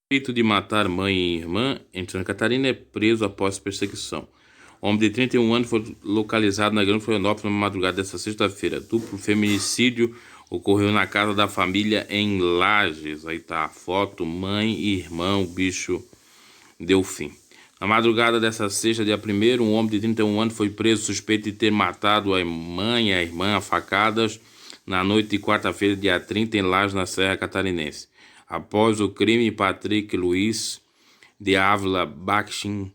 Suspeito de matar mãe e irmã em Santa Catarina é preso após perseguição. Homem de 31 anos foi localizado na Grande Florianópolis na madrugada desta sexta-feira. Duplo feminicídio ocorreu na casa da família em Lages. Aí tá a foto, mãe e irmã, o bicho deu fim. Na madrugada desta sexta, dia 1º, um homem de 31 anos foi preso suspeito de ter matado a mãe e a irmã a facadas na noite de quarta-feira, dia 30, em Lages, na Serra Catarinense. Após o crime, Patrick Luiz de Ávila Bachin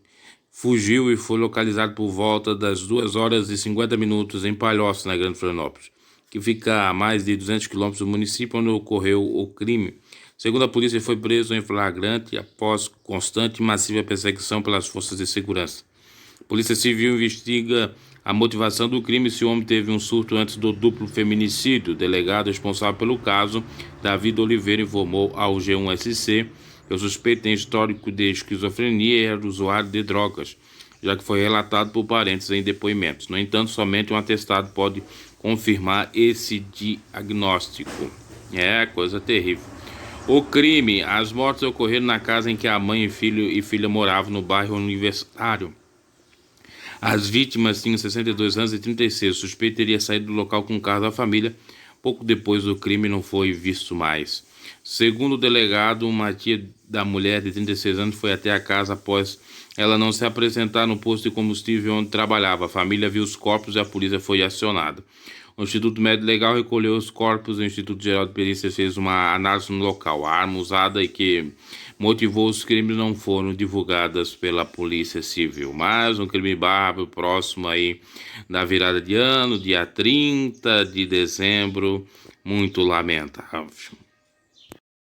fugiu e foi localizado por volta das 2h50 em Palhoça, na Grande Florianópolis, que fica a mais de 200 quilômetros do município onde ocorreu o crime. Segundo a polícia, ele foi preso em flagrante após constante e massiva perseguição pelas forças de segurança. A Polícia Civil investiga a motivação do crime e se o homem teve um surto antes do duplo feminicídio. O delegado responsável pelo caso, David Oliveira, informou ao G1SC que o suspeito tem histórico de esquizofrenia e era usuário de drogas, já que foi relatado por parentes em depoimentos. No entanto, somente um atestado pode confirmar esse diagnóstico. É coisa terrível. O crime: as mortes ocorreram na casa em que a mãe, filho e filha moravam no bairro Universitário. As vítimas tinham 62 anos e 36. O suspeito teria saído do local com o carro da família. Pouco depois do crime não foi visto mais. Segundo o delegado, uma tia da mulher de 36 anos foi até a casa após ela não se apresentar no posto de combustível onde trabalhava. A família viu os corpos e a polícia foi acionada. O Instituto Médico Legal recolheu os corpos e o Instituto Geral de Perícias fez uma análise no local. A arma usada e que motivou os crimes não foram divulgadas pela Polícia Civil. Mas um crime bárbaro próximo aí da virada de ano, dia 30 de dezembro, muito lamentável.